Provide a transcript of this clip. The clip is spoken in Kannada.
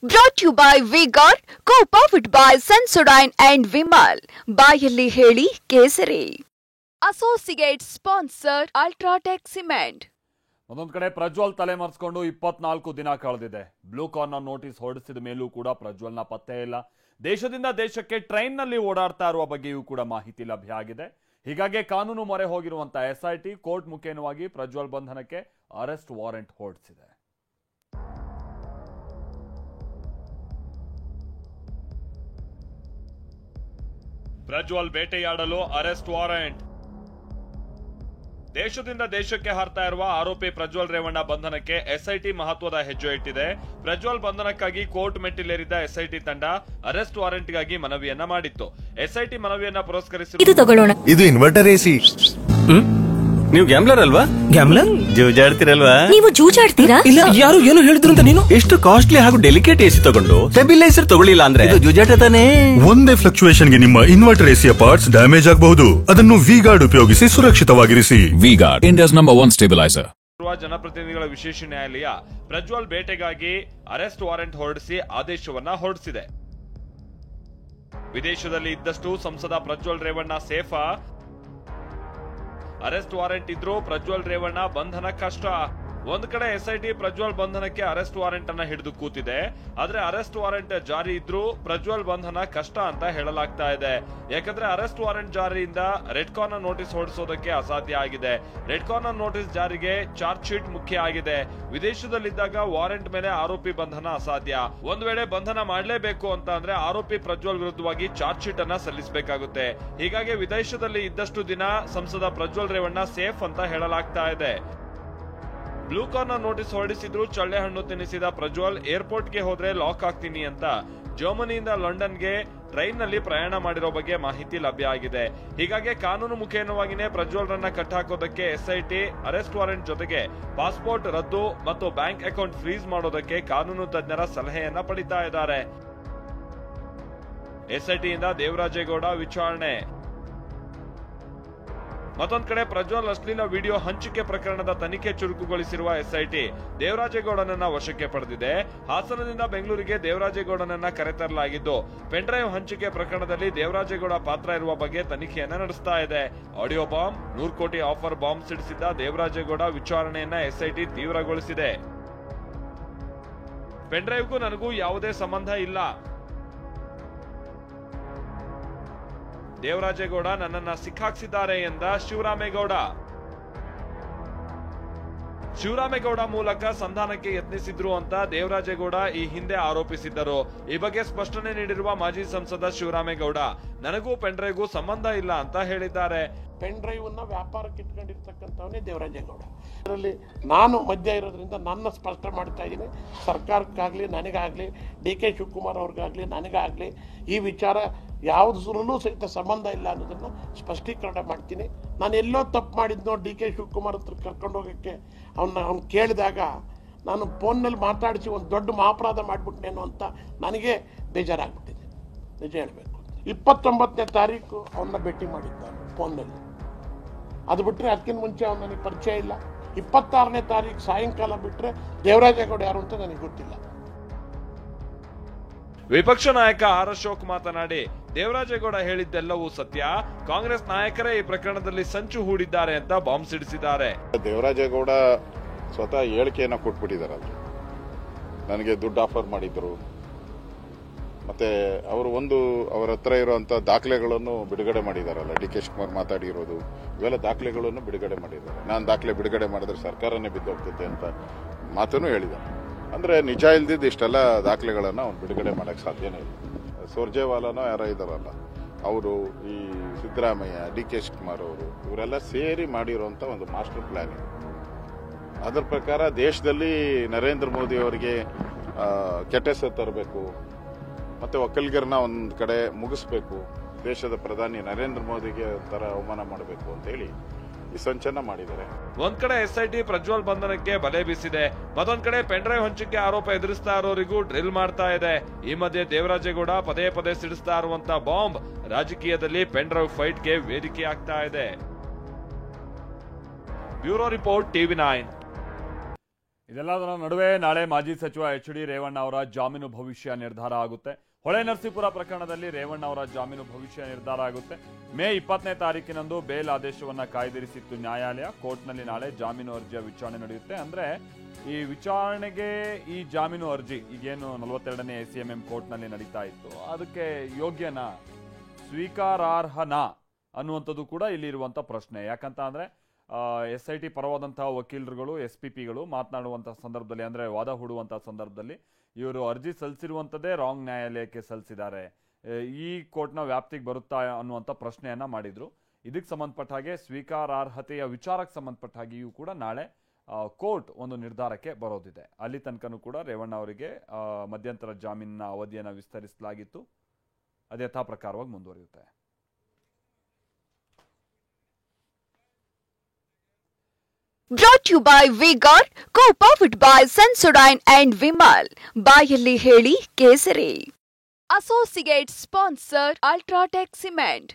Brought to you by V-Guard, co-powered by Sensodyne and Vimal. ಬಾಯಲ್ಲಿ ಹೇಳಿ ಕೇಸರಿ. Associate sponsor UltraTech cement. ಒಂದೊಂದು ಕಡೆ ಪ್ರಜ್ವಲ್ ತಲೆಮರೆಸಿಕೊಂಡು 24 ದಿನ ಕಳೆದಿದೆ. ಬ್ಲೂ ಕಾರ್ನರ್ ನೋಟಿಸ್ ಹೊರಡಿಸಿದ ಮೇಲೂ ಕೂಡ ಪ್ರಜ್ವಲ್ನ ಪತ್ತೆ ಇಲ್ಲ. ದೇಶದಿಂದ ದೇಶಕ್ಕೆ ಟ್ರೈನ್ನಲ್ಲಿ ಓಡಾಡ್ತಾ ಇರುವ ಬಗ್ಗೆಯೂ ಕೂಡ ಮಾಹಿತಿ ಲಭ್ಯ ಆಗಿದೆ. ಹೀಗಾಗಿ ಕಾನೂನು ಮೊರೆ ಹೋಗಿರುವಂತಹ SIT ಕೋರ್ಟ್ ಮುಖೇನವಾಗಿ ಪ್ರಜ್ವಲ್ ಬಂಧನಕ್ಕೆ ಅರೆಸ್ಟ್ ವಾರೆಂಟ್ ಹೊರಡಿಸಿದೆ. ಪ್ರಜ್ವಲ್ ಬೇಟೆಯಾಡಲು ಅರೆಸ್ಟ್ ವಾರೆಂಟ್. ದೇಶದಿಂದ ದೇಶಕ್ಕೆ ಹಾರ್ತಾ ಇರುವ ಆರೋಪಿ ಪ್ರಜ್ವಲ್ ರೇವಣ್ಣ ಬಂಧನಕ್ಕೆ SIT ಮಹತ್ವದ ಹೆಜ್ಜೆ ಇಟ್ಟಿದೆ. ಪ್ರಜ್ವಲ್ ಬಂಧನಕ್ಕಾಗಿ ಕೋರ್ಟ್ ಮೆಟ್ಟಿಲೇರಿದ SIT ತಂಡ ಅರೆಸ್ಟ್ ವಾರೆಂಟ್ಗಾಗಿ ಮನವಿಯನ್ನ ಮಾಡಿತ್ತು. SIT ಮನವಿಯನ್ನ ಪುರಸ್ಕರಿಸಿ ಇದು ಇನ್ವರ್ಟರ್ AC. ನೀವು ಗ್ಯಾಮ್ಲರ್ ಅಲ್ವಾ? ಗ್ಯಾಮ್ಲರ್ ಜೂಜಾಡ್ತಿರಲ್ವಾ? ನೀವು ಜೂಜಾಡ್ತೀರಾ? ಇಲ್ಲ, ಯಾರು ಏನು ಹೇಳಿದ್ರು ಅಂತ ನೀನು ಎಷ್ಟು ಕಾಸ್ಟ್ಲಿ ಹಾಗೂ ಡೆಲಿಕೇಟ್ AC ತಗೊಂಡು ಸ್ಟೆಬಿಲೈಸರ್ ತಗೊಳ್ಳಿಲ್ಲ ಅಂದ್ರೆ ಇದು ಜೂಜಾಟ ತಾನೇ. ಒಂದೇ ಫ್ಲಕ್ಚುಯೇಷನ್ ಗೆ ನಿಮ್ಮ ಇನ್ವರ್ಟರ್ AC ಪಾರ್ಟ್ಸ್ ಡ್ಯಾಮೇಜ್ ಆಗಬಹುದು. ಅದನ್ನು V-Guard ಉಪಯೋಗಿಸಿ ಸುರಕ್ಷಿತವಾಗಿರಿಸಿ. V-Guard, India's #1 stabilizer. ಜನಪ್ರತಿನಿಧಿಗಳ ವಿಶೇಷ ನ್ಯಾಯಾಲಯ ಪ್ರಜ್ವಲ್ ಬೇಟೆಗಾಗಿ ಅರೆಸ್ಟ್ ವಾರೆಂಟ್ ಹೊರಡಿಸಿ ಆದೇಶವನ್ನ ಹೊರಡಿಸಿದೆ. ವಿದೇಶದಲ್ಲಿ ಇದ್ದಷ್ಟು ಸಂಸದ ಪ್ರಜ್ವಲ್ ರೇವಣ್ಣ ಸೇಫಾ? ಅರೆಸ್ಟ್ ವಾರೆಂಟ್ ಇದ್ರೂ ಪ್ರಜ್ವಲ್ ರೇವಣ್ಣ ಬಂಧನ ಕಷ್ಟ. ಒಂದ್ ಕಡೆ SIT ಪ್ರಜ್ವಲ್ ಬಂಧನಕ್ಕೆ ಅರೆಸ್ಟ್ ವಾರೆಂಟ್ ಅನ್ನ ಹಿಡಿದು ಕೂತಿದೆ. ಆದ್ರೆ ಅರೆಸ್ಟ್ ವಾರೆಂಟ್ ಜಾರಿ ಇದ್ರೂ ಪ್ರಜ್ವಲ್ ಬಂಧನ ಕಷ್ಟ ಅಂತ ಹೇಳಲಾಗ್ತಾ ಇದೆ. ಯಾಕಂದ್ರೆ ಅರೆಸ್ಟ್ ವಾರೆಂಟ್ ಜಾರಿಯಿಂದ ರೆಡ್ ಕಾರ್ನರ್ ನೋಟಿಸ್ ಹೊರಡಿಸೋದಕ್ಕೆ ಅಸಾಧ್ಯ ಆಗಿದೆ. ರೆಡ್ ಕಾರ್ನರ್ ನೋಟಿಸ್ ಜಾರಿಗೆ ಚಾರ್ಜ್ ಶೀಟ್ ಮುಖ್ಯ ಆಗಿದೆ. ವಿದೇಶದಲ್ಲಿದ್ದಾಗ ವಾರೆಂಟ್ ಮೇಲೆ ಆರೋಪಿ ಬಂಧನ ಅಸಾಧ್ಯ. ಒಂದ್ ವೇಳೆ ಬಂಧನ ಮಾಡಲೇಬೇಕು ಅಂತ ಅಂದ್ರೆ ಆರೋಪಿ ಪ್ರಜ್ವಲ್ ವಿರುದ್ಧವಾಗಿ ಚಾರ್ಜ್ ಶೀಟ್ ಅನ್ನ ಸಲ್ಲಿಸಬೇಕಾಗುತ್ತೆ. ಹೀಗಾಗಿ ವಿದೇಶದಲ್ಲಿ ಇದ್ದಷ್ಟು ದಿನ ಸಂಸದ ಪ್ರಜ್ವಲ್ ರೇವಣ್ಣ ಸೇಫ್ ಅಂತ ಹೇಳಲಾಗ್ತಾ ಇದೆ. ಬ್ಲೂ ಕಾರ್ನರ್ ನೋಟಿಸ್ ಹೊರಡಿಸಿದ್ರು ಚಳ್ಳೆ ಹಣ್ಣು ತಿನ್ನಿಸಿದ ಪ್ರಜ್ವಲ್ ಏರ್ಪೋರ್ಟ್ಗೆ ಹೋದ್ರೆ ಲಾಕ್ ಆಗ್ತೀನಿ ಅಂತ ಜರ್ಮನಿಯಿಂದ ಲಂಡನ್ಗೆ ಟ್ರೈನ್ ನಲ್ಲಿ ಪ್ರಯಾಣ ಮಾಡಿರೋ ಬಗ್ಗೆ ಮಾಹಿತಿ ಲಭ್ಯ ಆಗಿದೆ. ಹೀಗಾಗಿ ಕಾನೂನು ಮುಖೇನವಾಗಿನೇ ಪ್ರಜ್ವಲ್ ರನ್ನ ಕಟ್ಟಾಕೋದಕ್ಕೆ SIT ಅರೆಸ್ಟ್ ವಾರೆಂಟ್ ಜೊತೆಗೆ ಪಾಸ್ಪೋರ್ಟ್ ರದ್ದು ಮತ್ತು ಬ್ಯಾಂಕ್ ಅಕೌಂಟ್ ಫ್ರೀಸ್ ಮಾಡೋದಕ್ಕೆ ಕಾನೂನು ತಜ್ಞರ ಸಲಹೆಯನ್ನ ಪಡಿತಾ ಇದ್ದಾರೆ. SIT ಇಂದ ದೇವರಾಜೇಗೌಡ ವಿಚಾರಣೆ. ಮತ್ತೊಂದ್ ಕಡೆ ಪ್ರಜ್ವಲ್ ಅಶ್ಲೀಲ ವಿಡಿಯೋ ಹಂಚಿಕೆ ಪ್ರಕರಣದ ತನಿಖೆ ಚುರುಕುಗೊಳಿಸಿರುವ SIT ದೇವರಾಜೇಗೌಡನನ್ನ ವಶಕ್ಕೆ ಪಡೆದಿದೆ. ಹಾಸನದಿಂದ ಬೆಂಗಳೂರಿಗೆ ದೇವರಾಜೇಗೌಡನನ್ನ ಕರೆತರಲಾಗಿದ್ದು ಪೆನ್ಡ್ರೈವ್ ಹಂಚಿಕೆ ಪ್ರಕರಣದಲ್ಲಿ ದೇವರಾಜೇಗೌಡ ಪಾತ್ರ ಇರುವ ಬಗ್ಗೆ ತನಿಖೆಯನ್ನ ನಡೆಸ್ತಾ ಇದೆ. ಆಡಿಯೋ ಬಾಂಬ್ 100 ಕೋಟಿ ಆಫರ್ ಬಾಂಬ್ ಸಿಡಿಸಿದ್ದ ದೇವರಾಜೇಗೌಡ ವಿಚಾರಣೆಯನ್ನ SIT ತೀವ್ರಗೊಳಿಸಿದೆ. ಪೆನ್ಡ್ರೈವ್ಗೂ ನನಗೂ ಯಾವುದೇ ಸಂಬಂಧ ಇಲ್ಲ. ದೇವರಾಜೇಗೌಡ ನನ್ನನ್ನ ಸಿಕ್ಕಾಕ್ಸಿದ್ದಾರೆ ಎಂದ ಶಿವರಾಮೇಗೌಡ ಮೂಲಕ ಸಂಧಾನಕ್ಕೆ ಯತ್ನಿಸಿದ್ರು ಅಂತ ದೇವರಾಜೇಗೌಡ ಈ ಹಿಂದೆ ಆರೋಪಿಸಿದ್ದರು. ಈ ಬಗ್ಗೆ ಸ್ಪಷ್ಟನೆ ನೀಡಿರುವ ಮಾಜಿ ಸಂಸದ ಶಿವರಾಮೇಗೌಡ ನನಗೂ ಪೆನ್ಡ್ರೈವ್ಗೂ ಸಂಬಂಧ ಇಲ್ಲ ಅಂತ ಹೇಳಿದ್ದಾರೆ. ಪೆನ್ಡ್ರೈವ್ ಅನ್ನ ವ್ಯಾಪಾರಕ್ಕೆ ಇಟ್ಕೊಂಡಿರ್ತಕ್ಕಂಥವನೇ ದೇವರಾಜೇಗೌಡ. ಅದರಲ್ಲಿ ನಾನು ಮಧ್ಯ ಇರೋದ್ರಿಂದ ನನ್ನ ಸ್ಪಷ್ಟ ಮಾಡ್ತಾ ಇದ್ದೀನಿ. ಸರ್ಕಾರಕ್ಕಾಗ್ಲಿ ನನಗಾಗ್ಲಿ DK ಶಿವಕುಮಾರ್ ಅವ್ರಿಗಾಗ್ಲಿ ನನಗಾಗ್ಲಿ ಈ ವಿಚಾರ ಯಾವುದರಲ್ಲೂ ಸಹಿತ ಸಂಬಂಧ ಇಲ್ಲ ಅನ್ನೋದನ್ನ ಸ್ಪಷ್ಟೀಕರಣ ಮಾಡ್ತೀನಿ. ನಾನು ಎಲ್ಲೋ ತಪ್ಪು ಮಾಡಿದ್ನೋ DK ಶಿವಕುಮಾರ್ ಹತ್ರ ಕರ್ಕೊಂಡು ಹೋಗೋಕ್ಕೆ ಅವ್ನು ಕೇಳಿದಾಗ ನಾನು ಫೋನ್ನಲ್ಲಿ ಮಾತಾಡಿಸಿ ಒಂದು ದೊಡ್ಡ ಮಹಾಪರಾಧ ಮಾಡಿಬಿಟ್ಟೇನೋ ಅಂತ ನನಗೆ ಬೇಜಾರಾಗ್ಬಿಟ್ಟಿದೆ. ನಿಜ ಹೇಳಬೇಕು, 29ನೇ ತಾರೀಕು ಅವನ್ನ ಭೇಟಿ ಮಾಡಿದ್ದ ಫೋನ್ನಲ್ಲಿ. ಅದು ಬಿಟ್ಟರೆ ಅದಕ್ಕಿಂತ ಮುಂಚೆ ಅವ್ನು ನನಗೆ ಪರಿಚಯ ಇಲ್ಲ. 26ನೇ ತಾರೀಕು ಸಾಯಂಕಾಲ ಬಿಟ್ಟರೆ ದೇವರಾಜೇಗೌಡ ಯಾರು ಅಂತ ನನಗೆ ಗೊತ್ತಿಲ್ಲ. ವಿಪಕ್ಷ ನಾಯಕ R ಅಶೋಕ್ ಮಾತನಾಡಿ ದೇವರಾಜೇಗೌಡ ಹೇಳಿದ್ದೆಲ್ಲವೂ ಸತ್ಯ, ಕಾಂಗ್ರೆಸ್ ನಾಯಕರೇ ಈ ಪ್ರಕರಣದಲ್ಲಿ ಸಂಚು ಹೂಡಿದ್ದಾರೆ ಅಂತ ಬಾಂಬ್ ಸಿಡಿಸಿದ್ದಾರೆ. ದೇವರಾಜೇಗೌಡ ಸ್ವತಃ ಹೇಳಿಕೆಯನ್ನ ಕೊಟ್ಬಿಟ್ಟಿದ್ದಾರೆ. ನನಗೆ ದುಡ್ಡು ಆಫರ್ ಮಾಡಿದ್ರು, ಮತ್ತೆ ಅವರು ಅವರ ಹತ್ರ ಇರುವಂತ ದಾಖಲೆಗಳನ್ನು ಬಿಡುಗಡೆ ಮಾಡಿದಾರಲ್ಲ, DK ಶಿವಕುಮಾರ್ ಮಾತಾಡಿರೋದು ಇವೆಲ್ಲ ದಾಖಲೆಗಳನ್ನು ಬಿಡುಗಡೆ ಮಾಡಿದ್ದಾರೆ. ನಾನು ದಾಖಲೆ ಬಿಡುಗಡೆ ಮಾಡಿದ್ರೆ ಸರ್ಕಾರನೇ ಬಿದ್ದೋಗ್ತದೆ ಅಂತ ಮಾತನ್ನು ಹೇಳಿದ್ದಾರೆ. ಅಂದ್ರೆ ನಿಜ ಇಲ್ದಿದ್ದು ಇಷ್ಟೆಲ್ಲ ದಾಖಲೆಗಳನ್ನ ಅವ್ನು ಬಿಡುಗಡೆ ಮಾಡಕ್ ಸಾಧ್ಯನೇ ಇಲ್ಲ. ಸುರ್ಜೇವಾಲಾನೋ ಯಾರೋ ಇದಾರಲ್ಲ ಅವರು, ಈ ಸಿದ್ದರಾಮಯ್ಯ, DK ಶಿವಕುಮಾರ್ ಅವರು ಇವರೆಲ್ಲ ಸೇರಿ ಮಾಡಿರುವಂತ ಒಂದು ಮಾಸ್ಟರ್ ಪ್ಲಾನ್. ಅದರ ಪ್ರಕಾರ ದೇಶದಲ್ಲಿ ನರೇಂದ್ರ ಮೋದಿ ಅವರಿಗೆ ಕೆಟ್ಟ ಹೆಸರು ತರಬೇಕು, ಮತ್ತೆ ಒಕ್ಕಲಿಗರನ್ನ ಒಂದ್ ಕಡೆ ಮುಗಿಸ್ಬೇಕು, ದೇಶದ ಪ್ರಧಾನಿ ನರೇಂದ್ರ ಮೋದಿಗೆ ಒಂಥರ ಅವಮಾನ ಮಾಡಬೇಕು ಅಂತ ಹೇಳಿ ಈ ಸಂಚಲನ ಮಾಡಿದ್ದಾರೆ. ಒಂದ್ ಕಡೆ SIT ಪ್ರಜ್ವಲ್ ಬಂಧನಕ್ಕೆ ಬಲೆ ಬೀಸಿದೆ, ಮತ್ತೊಂದ್ ಕಡೆ ಪೆನ್ಡ್ರೈವ್ ಹಂಚಿಕೆ ಆರೋಪ ಎದುರಿಸ್ತಾ ಇರೋರಿಗೂ ಡ್ರಿಲ್ ಮಾಡ್ತಾ ಇದೆ. ಈ ಮಧ್ಯೆ ದೇವರಾಜೇಗೌಡ ಪದೇ ಪದೇ ಸಿಡಿಸ್ತಾ ಇರುವಂತ ಬಾಂಬ್ ರಾಜಕೀಯದಲ್ಲಿ ಪೆನ್ಡ್ರೈವ್ ಫೈಟ್ಗೆ ವೇದಿಕೆ ಆಗ್ತಾ ಇದೆ. Bureau report TV9. ಇದೆಲ್ಲದರ ನಡುವೆ ನಾಳೆ ಮಾಜಿ ಸಚಿವ ಎಚ್ ಡಿ ರೇವಣ್ಣ ಅವರ ಜಾಮೀನು ಭವಿಷ್ಯ ನಿರ್ಧಾರ ಆಗುತ್ತೆ. ಹೊಳೆ ನರಸೀಪುರ ಪ್ರಕರಣದಲ್ಲಿ ರೇವಣ್ಣ ಅವರ ಜಾಮೀನು ಭವಿಷ್ಯ ನಿರ್ಧಾರ ಆಗುತ್ತೆ. ಮೇ 20ನೇ ತಾರೀಕಿನಂದು ಬೇಲ್ ಆದೇಶವನ್ನ ಕಾಯ್ದಿರಿಸಿತ್ತು ನ್ಯಾಯಾಲಯ. ಕೋರ್ಟ್ನಲ್ಲಿ ನಾಳೆ ಜಾಮೀನು ಅರ್ಜಿಯ ವಿಚಾರಣೆ ನಡೆಯುತ್ತೆ. ಅಂದ್ರೆ ಈ ವಿಚಾರಣೆಗೆ ಈ ಜಾಮೀನು ಅರ್ಜಿ ಈಗೇನು 42ನೇ ACMM ಕೋರ್ಟ್ನಲ್ಲಿ ನಡೀತಾ ಇತ್ತು, ಅದಕ್ಕೆ ಯೋಗ್ಯನಾ, ಸ್ವೀಕಾರಾರ್ಹನಾ ಅನ್ನುವಂಥದ್ದು ಕೂಡ ಇಲ್ಲಿ ಇರುವಂತ ಪ್ರಶ್ನೆ. ಯಾಕಂತ ಅಂದ್ರೆ SIT ಪರವಾದಂತಹ ವಕೀಲರುಗಳು, SPPಗಳು ಮಾತನಾಡುವಂತಹ ಸಂದರ್ಭದಲ್ಲಿ, ಅಂದ್ರೆ ವಾದ ಹೂಡುವಂತಹ ಸಂದರ್ಭದಲ್ಲಿ ಇವರು ಅರ್ಜಿ ಸಲ್ಲಿಸಿರುವಂಥದ್ದೇ ರಾಂಗ್ ನ್ಯಾಯಾಲಯಕ್ಕೆ ಸಲ್ಲಿಸಿದ್ದಾರೆ, ಈ ಕೋರ್ಟ್ನ ವ್ಯಾಪ್ತಿಗೆ ಬರುತ್ತಾ ಅನ್ನುವಂಥ ಪ್ರಶ್ನೆಯನ್ನ ಮಾಡಿದ್ರು. ಇದಕ್ಕೆ ಸಂಬಂಧಪಟ್ಟ ಹಾಗೆ ಸ್ವೀಕಾರಾರ್ಹತೆಯ ವಿಚಾರಕ್ಕೆ ಸಂಬಂಧಪಟ್ಟ ಹಾಗೆಯೂ ಕೂಡ ನಾಳೆ ಕೋರ್ಟ್ ಒಂದು ನಿರ್ಧಾರಕ್ಕೆ ಬರೋದಿದೆ. ಅಲ್ಲಿ ತನಕನೂ ಕೂಡ ರೇವಣ್ಣ ಅವರಿಗೆ ಮಧ್ಯಂತರ ಜಾಮೀನಿನ ಅವಧಿಯನ್ನು ವಿಸ್ತರಿಸಲಾಗಿತ್ತು. ಅದು ಯಥಾ ಪ್ರಕಾರವಾಗಿ ಮುಂದುವರಿಯುತ್ತೆ. Brought to you by V-Guard, co-powered by Sensodyne and Vimal. ಬಾಯಲ್ಲಿ ಹೇಳಿ ಕೇಸರಿ. Associate sponsor Ultratech Cement.